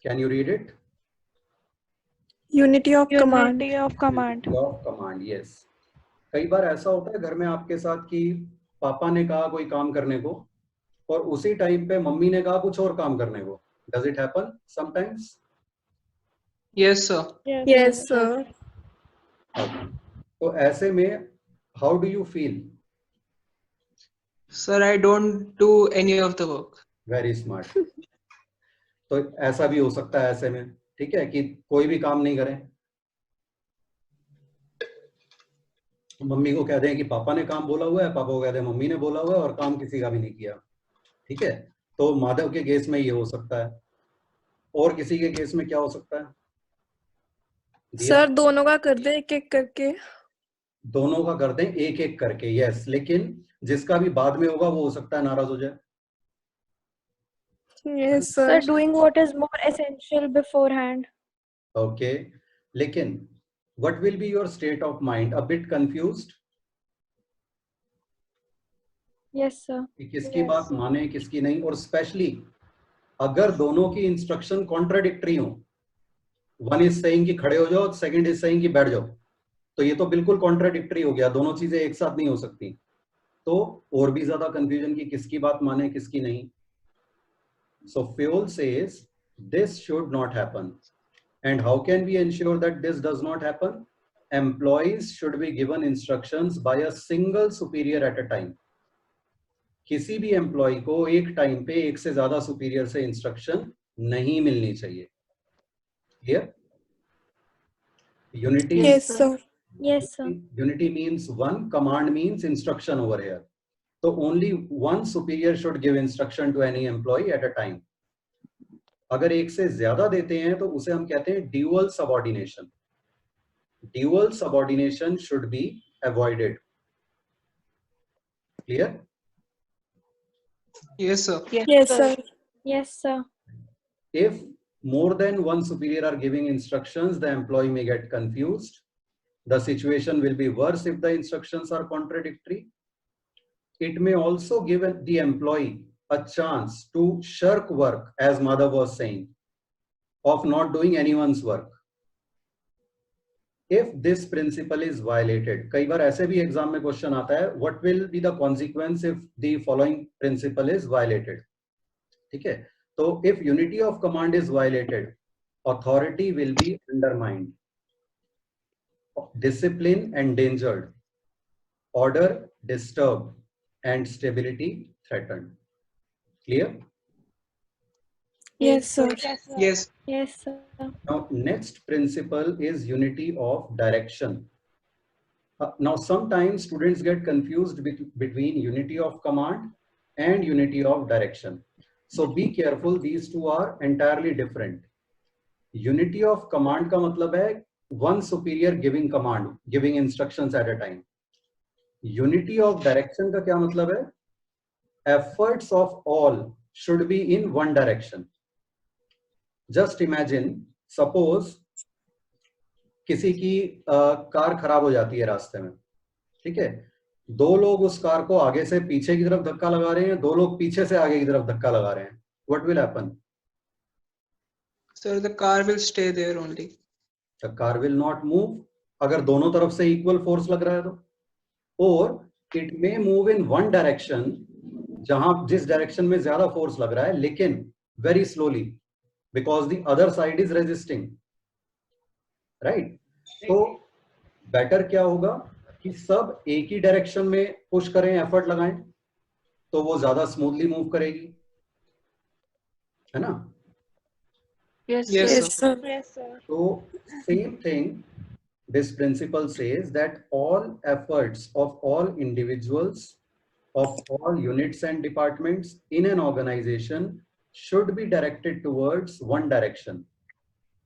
Can you read it? Unity of command. Unity of command. Unity of command, yes. कई बार ऐसा होता है घर में आपके साथ कि पापा ने कहा कोई काम करने को और उसी टाइम पे मम्मी ने कहा कुछ और काम करने को. Does it happen sometimes? Yes, sir. Yes, sir. Okay. तो ऐसे में how do you feel? Sir, I don't do any of the work. Very smart. तो ऐसा भी हो सकता है ऐसे में, ठीक है, कि कोई भी काम नहीं करें, मम्मी को कह दें कि पापा ने काम बोला हुआ है, पापा को कह दें मम्मी ने बोला हुआ है और काम किसी का भी नहीं किया, ठीक है. तो माधव के केस में ये हो सकता है. और किसी के केस में क्या हो सकता है? सर दोनों का कर दे एक एक करके. दोनों का कर दें एक एक करके, यस. लेकिन जिसका भी बाद में होगा वो हो सकता है नाराज हो जाए. Yes, Sir, sir. doing what is more essential beforehand. Okay. लेकिन what will be your state of mind? A bit confused? Yes, sir. कि किसकी बात माने किसकी नहीं. और स्पेशली अगर दोनों की इंस्ट्रक्शन कॉन्ट्राडिक्टरी हो, वन इज सेइंग कि खड़े हो जाओ, सेकंड इज सेइंग कि बैठ जाओ, तो ये तो बिल्कुल कॉन्ट्राडिक्टरी हो गया, दोनों चीजें एक साथ नहीं हो सकती. तो और भी ज्यादा कंफ्यूजन की किसकी बात माने किसकी नहीं. So Fayol says this should not happen. And how can we ensure that this does not happen? Employees should be given instructions by a single superior at a time. किसी भी एम्प्लॉय को एक टाइम पे एक से ज्यादा superior से instruction नहीं मिलनी चाहिए. Clear? Unity. Yes, sir. Yes, sir. Unity means one, command means instruction over here. So only one superior should give instruction to any employee at a time. अगर एक से ज्यादा देते हैं तो उसे हम कहते हैं dual subordination. Dual subordination should be avoided. Clear? Yes, sir. Yes, sir. Yes, sir. If more than one superior are giving instructions, the employee may get confused. The situation will be worse if the instructions are contradictory. It may also give the employee a chance to shirk work, as Madhav was saying, of not doing anyone's work. If this principle is violated, कई बार ऐसे भी exam में question आता है, what will be the consequence if the following principle is violated? ठीक है, तो if unity of command is violated, authority will be undermined, discipline endangered, order disturbed, and stability threatened. Clear? Yes, sir. Yes. Yes, sir. Now, next principle is unity of direction. Now, sometimes students get confused between unity of command and unity of direction. So be careful, these two are entirely different. Unity of command का मतलब है one superior giving command, giving instructions at a time. Unity of direction का क्या मतलब है? Efforts of all should be in one direction. Just imagine, suppose किसी की car खराब हो जाती है रास्ते में, ठीक है, दो लोग उस कार को आगे से पीछे की तरफ धक्का लगा रहे हैं, दो लोग पीछे से आगे की तरफ धक्का लगा रहे हैं. What will happen? Sir, the car will stay there only. The car will not move. अगर दोनों तरफ से इक्वल फोर्स लग रहा है तो. और it may move in one direction, जहां जिस डायरेक्शन में ज्यादा फोर्स लग रहा है, लेकिन very slowly, because the other side is resisting, right? तो बेटर क्या होगा कि सब एक ही डायरेक्शन में पुश करें, एफर्ट लगाएं, तो वो ज्यादा स्मूथली मूव करेगी, है ना? Yes, Yes, sir. sir. Yes, sir. So same thing, this principle says that all efforts of all individuals, of all units and departments in an organization should be directed towards one direction.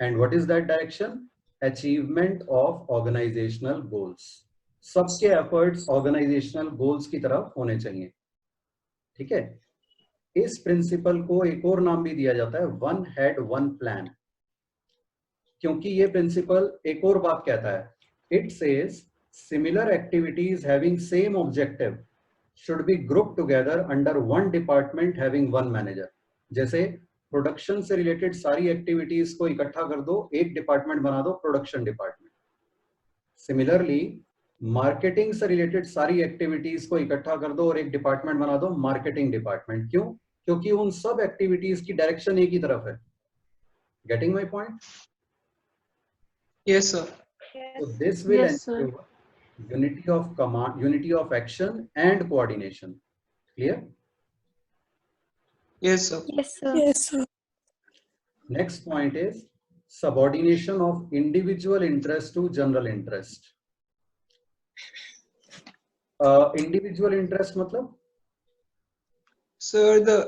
And what is that direction? Achievement of organizational goals. सबके efforts organizational goals की तरफ होने चाहिए, ठीक है? इस principal को एक और नाम भी दिया जाता है वन हेड वन प्लान, क्योंकि ये प्रिंसिपल एक और बात कहता है. It says similar activities having same objective should be group together under one department having one manager. जैसे प्रोडक्शन से रिलेटेड सारी एक्टिविटीज को इकट्ठा कर दो, एक डिपार्टमेंट बना दो, प्रोडक्शन डिपार्टमेंट। सिमिलरली मार्केटिंग से रिलेटेड सारी एक्टिविटीज को इकट्ठा कर दो और एक डिपार्टमेंट बना दो, मार्केटिंग डिपार्टमेंट। क्यों? क्योंकि उन सब एक्टिविटीज की डायरेक्शन एक ही तरफ है। Getting my point? Yes, sir. So this will Yes, sir. ensure unity of command, unity of action and coordination. Clear? Yes, sir. Yes, sir. Yes, sir. Next point is subordination of individual interest to general interest. Individual interest मतलब? Sir, the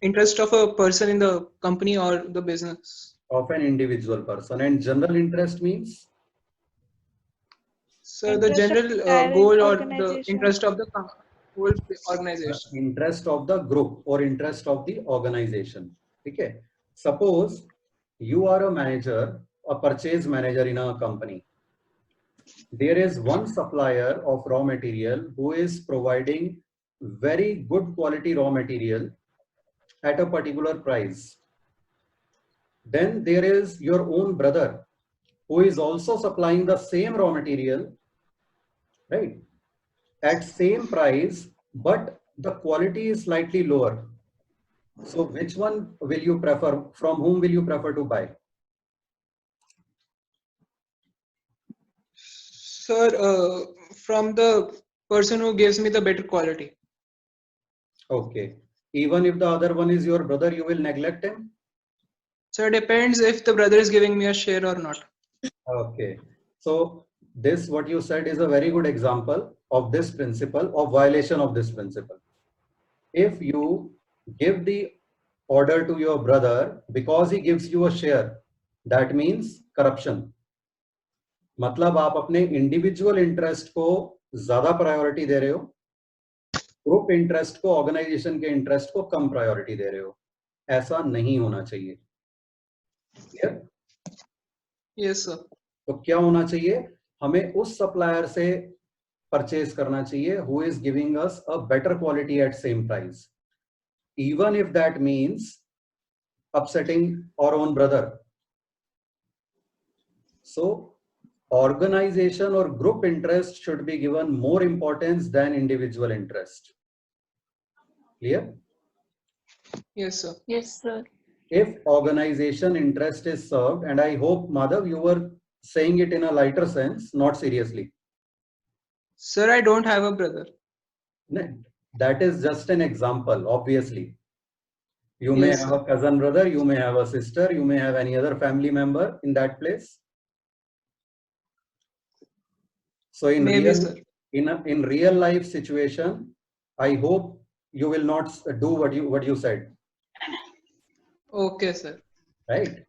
interest of a person in the company or the business. Of an individual person. And general interest means? Sir, the Interest of general entire goal or the organization. interest of the whole The organization. interest of the group or interest of the organization. Okay. Suppose you are a manager, a purchase manager in a company. There is one supplier of raw material who is providing very good quality raw material at a particular price. Then there is your own brother who is also supplying the same raw material, right, at same price, but the quality is slightly lower. So which one will you prefer? From whom will you prefer to buy? Sir, from the person who gives me the better quality. Okay. Even if the other one is your brother, you will neglect him? Sir, depends if the brother is giving me a share or not. Okay. So this, what you said, is a very good example of this principle, of violation of this principle. If you give the order to your brother because he gives you a share, that means corruption. मतलब आप अपने individual interest को ज्यादा priority दे रहे हो, group interest को, organisation के interest को कम प्रायोरिटी दे रहे हो। ऐसा नहीं होना चाहिए। क्लियर? Yes, sir. तो क्या होना चाहिए? हमें उस सप्लायर से परचेज करना चाहिए who is giving us a better quality at same price, even if that means upsetting our own brother. So organization or group interest should be given more importance than individual interest. Clear? Yes, sir. Yes, sir. If organization interest is served, and I hope, Madhav, you were saying it in a lighter sense, not seriously. Sir, I don't have a brother. That is just an example, obviously. You may Yes, have sir. a cousin brother, you may have a sister, you may have any other family member in that place. So in Maybe, real, sir. in real life situation, I hope you will not do what you said, Okay, sir. right?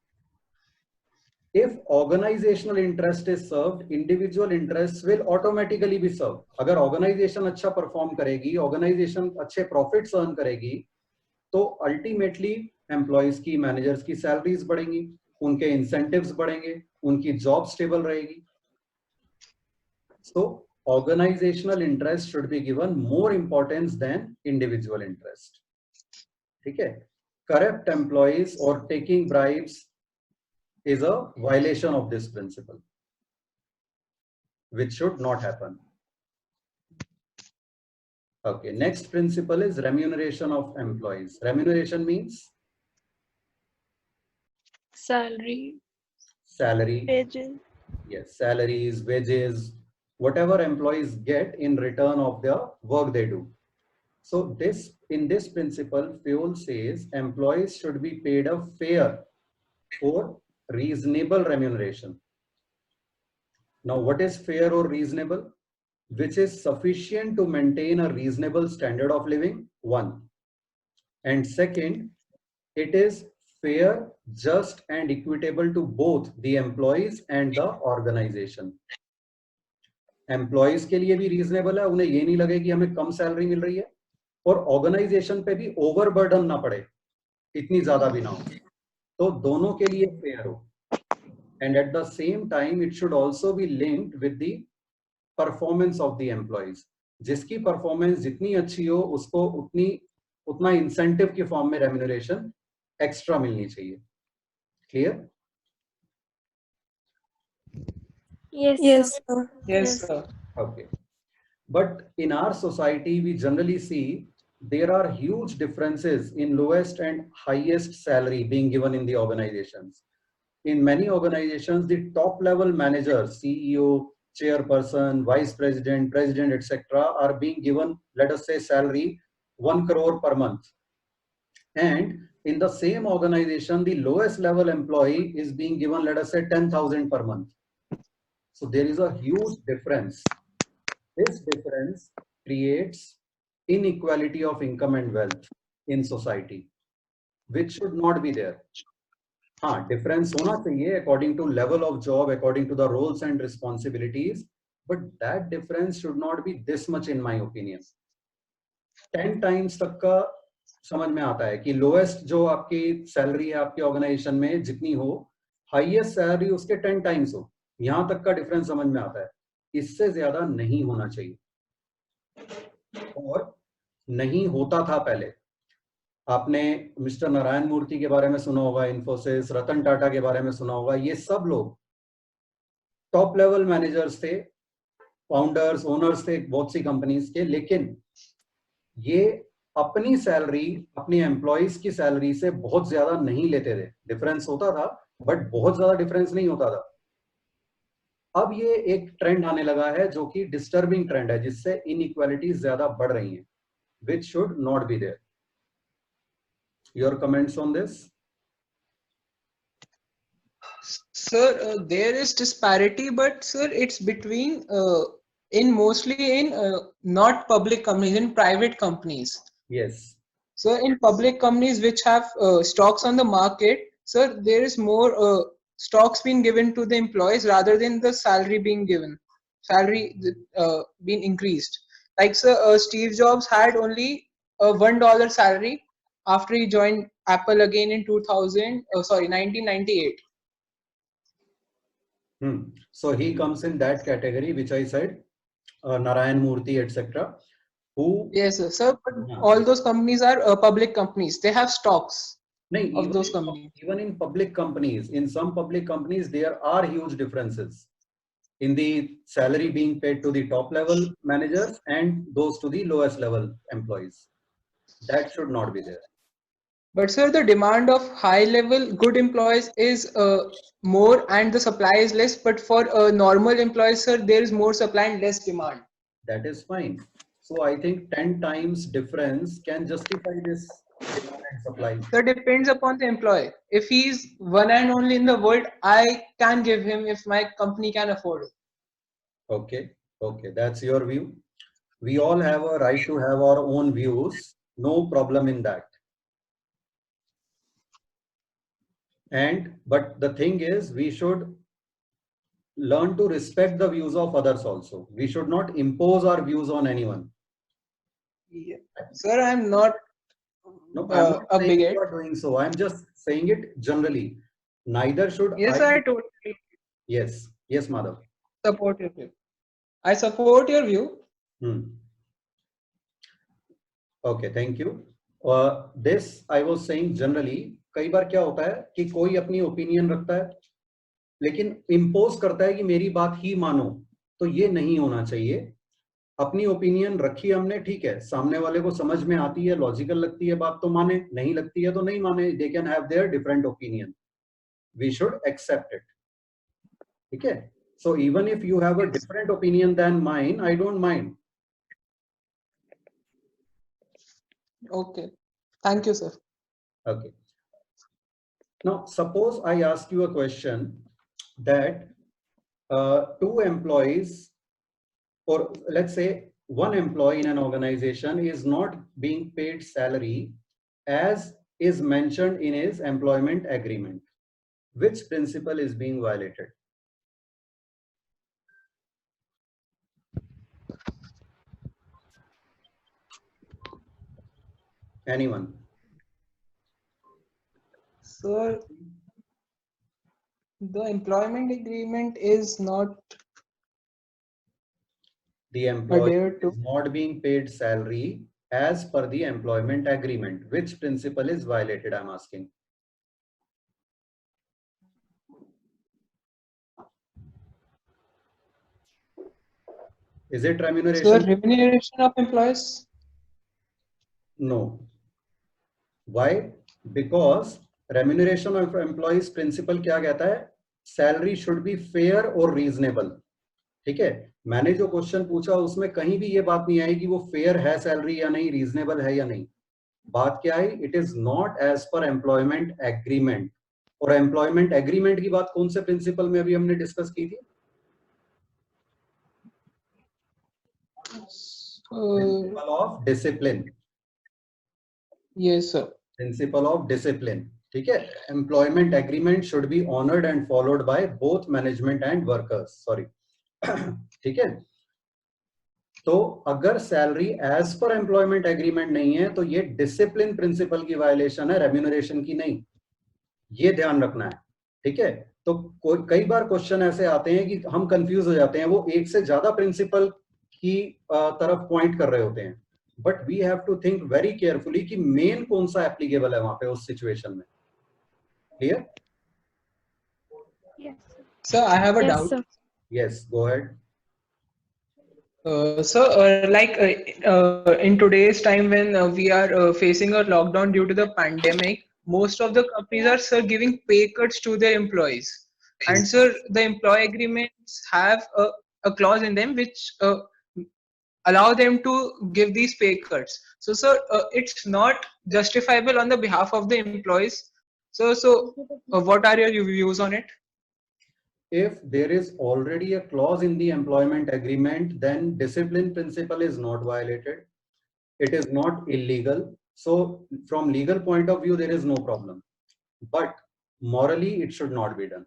If organizational interest is served, individual interests will automatically be served. अगर organization अच्छा perform करेगी, organization अच्छे profits earn करेगी, तो ultimately employees की, managers की salaries बढ़ेंगी, उनके incentives बढ़ेंगे, उनकी job stable रहेगी. So organizational interest should be given more importance than individual interest. ठीक है? Corrupt employees or taking bribes is a violation of this principle, which should not happen. Okay, next principle is remuneration of employees. Remuneration means Salary. salary. Wages. Yes, salaries, wages, whatever employees get in return of the work they do. So this, in this principle, Fuel says employees should be paid a fair or reasonable remuneration. Now, what is fair or reasonable? Which is sufficient to maintain a reasonable standard of living, one. And second, it is fair, just and equitable to both the employees and the organization. Employees के लिए भी reasonable है, उन्हें ये नहीं लगे कि हमें कम सैलरी मिल रही है, और organization पे भी overburden ना पड़े, इतनी ज्यादा भी ना हो, तो दोनों के लिए fair हो. And at the same time, it should also be linked with the performance of the employees. जिसकी परफॉर्मेंस जितनी अच्छी हो, उसको उतना इंसेंटिव की फॉर्म में रेम्यूनरेशन एक्स्ट्रा मिलनी चाहिए. Clear? Yes, Yes, sir. sir. Yes, sir. Okay. But in our society, we generally see there are huge differences in lowest and highest salary being given in the organizations. In many organizations, the top level managers, CEO, chairperson, vice president, president, etc., are being given, let us say, salary 1 crore per month. And in the same organization, the lowest level employee is being given, let us say, 10,000 per month. So there is a huge difference. This difference creates inequality of income and wealth in society, which should not be there. हाँ, difference होना चाहिए according to level of job, according to the roles and responsibilities, but that difference should not be this much in my opinion. 10 times तक का समझ में आता है कि lowest जो आपकी सैलरी है आपके ऑर्गेनाइजेशन में जितनी हो, हाईएस्ट सैलरी उसके 10 टाइम्स हो, यहां तक का डिफरेंस समझ में आता है. इससे ज्यादा नहीं होना चाहिए और नहीं होता था पहले. आपने मिस्टर नारायण मूर्ति के बारे में सुना होगा, इन्फोसिस, रतन टाटा के बारे में सुना होगा. ये सब लोग टॉप लेवल मैनेजर्स थे, फाउंडर्स, ओनर्स थे बहुत सी कंपनीज के, लेकिन ये अपनी सैलरी अपनी एम्प्लॉइज की सैलरी से बहुत ज्यादा नहीं लेते थे. डिफरेंस होता था बट बहुत ज्यादा डिफरेंस नहीं होता था. अब ये एक ट्रेंड आने लगा है जो कि डिस्टर्बिंग ट्रेंड है, जिससे इनइक्वालिटीज ज्यादा बढ़ रही हैं, which should not be there. Your comments on this? Sir, there is disparity, but sir, it's between in mostly in not public companies, in private companies. Yes. So in public companies which have stocks on the market, sir, there is more stocks being given to the employees rather than the salary being given, salary being increased. Like sir, Steve Jobs had only a $1 salary after he joined Apple again in 1998. So he comes in that category which I said, Narayan Murthy, etc. Who? Yes, sir. But all those companies are public companies. They have stocks of those companies. Even in public companies, in some public companies, there are huge differences in the salary being paid to the top level managers and those to the lowest level employees. That should not be there. But sir, the demand of high level good employees is more and the supply is less. But for normal employees, sir, there is more supply and less demand. That is fine. So I think 10 times difference can justify this demand and supply. So it depends upon the employee. If he's one and only in the world, I can give him if my company can afford it. Okay, okay, that's your view. We all have a right to have our own views. No problem in that. But the thing is, we should learn to respect the views of others also. We should not impose our views on anyone. Yeah. Sir, I'm not No, I'm not a saying bigot. you are doing so. I'm just saying it generally. Neither should Yes, I totally Yes, yes, Madhav. support your view. I support your view. Okay, thank you. This I was saying generally. कई बार क्या होता है कि कोई अपनी opinion रखता है लेकिन इम्पोज करता है कि मेरी बात ही मानो, तो ये नहीं होना चाहिए. अपनी ओपिनियन रखी हमने, ठीक है, सामने वाले को समझ में आती है, लॉजिकल लगती है बात तो माने, नहीं लगती है तो नहीं माने. They can have their different opinion, we should accept it. ठीक है. So even if you have a different opinion than mine, I don't mind. Okay. Thank you, sir. Okay. Now, suppose I ask you a question that two employees, or let's say one employee in an organization is not being paid salary as is mentioned in his employment agreement. Which principle is being violated? Anyone? Sir, the employment agreement is not The employee adhered to. is not being paid salary as per the employment agreement. Which principle is violated, I'm asking? Is it Sir, remuneration? remuneration of employees? No. Why? Because remuneration of employees principle क्या कहता है? Salary should be fair or reasonable. ठीक है, मैंने जो question पूछा उसमें कहीं भी ये बात नहीं आई कि वो फेयर है सैलरी या नहीं, रीजनेबल है या नहीं. बात क्या आई? It is not as per employment agreement. और एम्प्लॉयमेंट एग्रीमेंट की बात कौन से प्रिंसिपल में अभी हमने डिस्कस की थी? Principle of discipline. Yes, sir. Principle of discipline. ठीक है, employment agreement should be honoured and followed by both management and workers. Sorry. ठीक है, तो अगर salary as per employment agreement नहीं है तो ये डिसिप्लिन प्रिंसिपल की वायलेशन है, रेम्यूनरेशन की नहीं. ये ध्यान रखना है. ठीक है, तो कई बार क्वेश्चन ऐसे आते हैं कि हम कंफ्यूज हो जाते हैं, वो एक से ज्यादा प्रिंसिपल की तरफ पॉइंट कर रहे होते हैं, but we have to think very carefully कि मेन कौन सा एप्लीकेबल है वहां पे उस सिचुएशन में. Clear? Yes. Sir, I have a Yes, doubt. sir. Yes, go ahead. In today's time when we are facing a lockdown due to the pandemic, most of the companies are, sir, giving pay cuts to their employees. And sir, the employee agreements have a clause in them which allow them to give these pay cuts. So, sir, it's not justifiable on the behalf of the employees. So, what are your views on it? If there is already a clause in the employment agreement, then discipline principle is not violated. It is not illegal. So from legal point of view, there is no problem. But morally, it should not be done.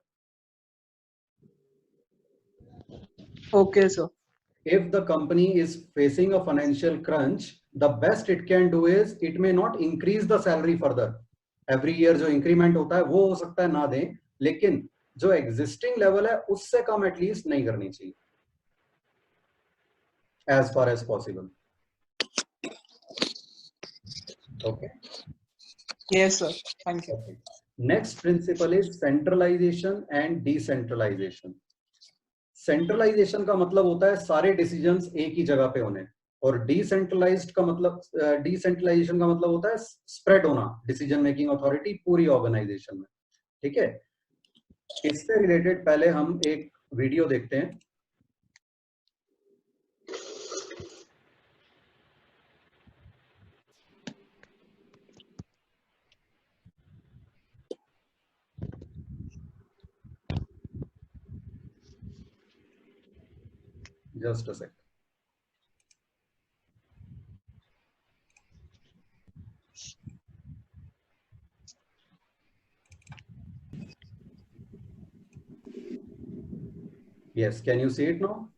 Okay, sir. If the company is facing a financial crunch, the best it can do is it may not increase the salary further. Every year जो increment होता है वो हो सकता है ना दें, लेकिन जो existing level है उससे कम at least नहीं करनी चाहिए, as far as possible. Okay. Yes, sir. Thank you. Okay. Next principle is centralization and decentralization. Centralization का मतलब होता है सारे डिसीजंस एक ही जगह पे होने, और डिसेंट्रलाइज्ड का मतलब डिसेंट्रलाइजेशन का मतलब होता है स्प्रेड होना डिसीजन मेकिंग अथॉरिटी पूरी ऑर्गेनाइजेशन में. ठीक है, इससे रिलेटेड पहले हम एक वीडियो देखते हैं. Just a sec. Yes, can you see it now?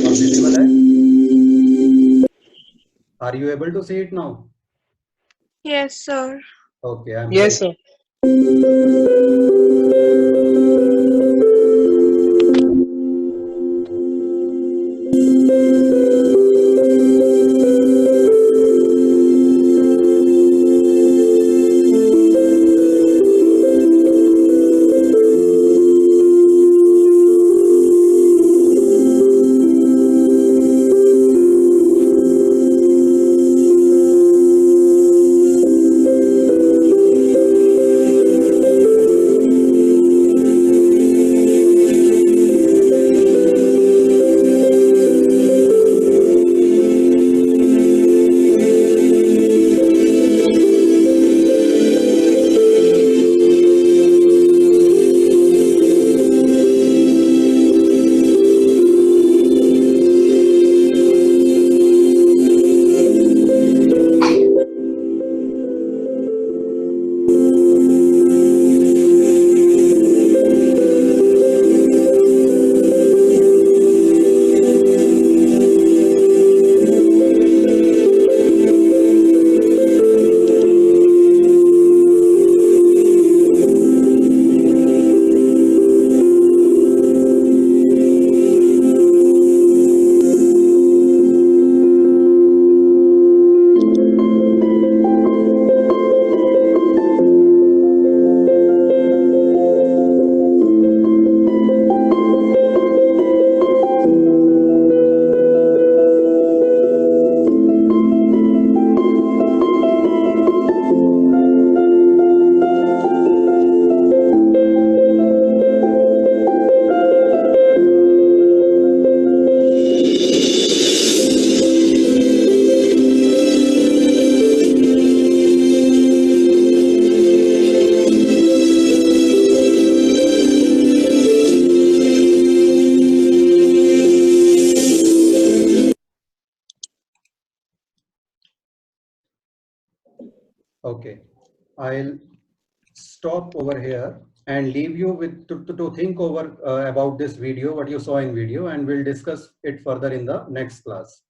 Not visible hai? Are you able to see it now? Yes, sir. Okay, I'm Yes, sir. Okay, I'll stop over here and leave you with to think over about this video, what you saw in video, and we'll discuss it further in the next class.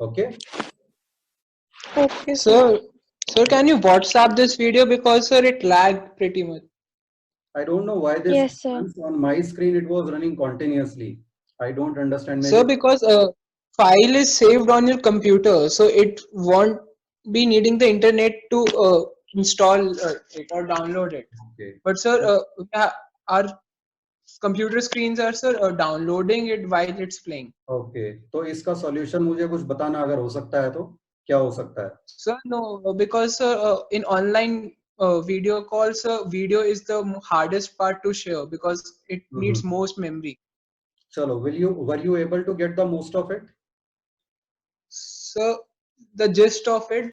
Okay. Okay, Sir, can you WhatsApp this video because sir it lagged pretty much. I don't know why this Yes, sir. happens. On my screen it was running continuously. I don't understand. Sir, Maybe. because file is saved on your computer, so it won't be needing the internet to install it or download it. Okay. But sir, our computer screens are sir downloading it while it's playing. Okay. तो इसका solution मुझे कुछ बताना अगर हो सकता है तो क्या हो सकता है? Sir, no, because in online video calls, video is the hardest part to share because it needs most memory. चलो, were you able to get the most of it? So the gist of it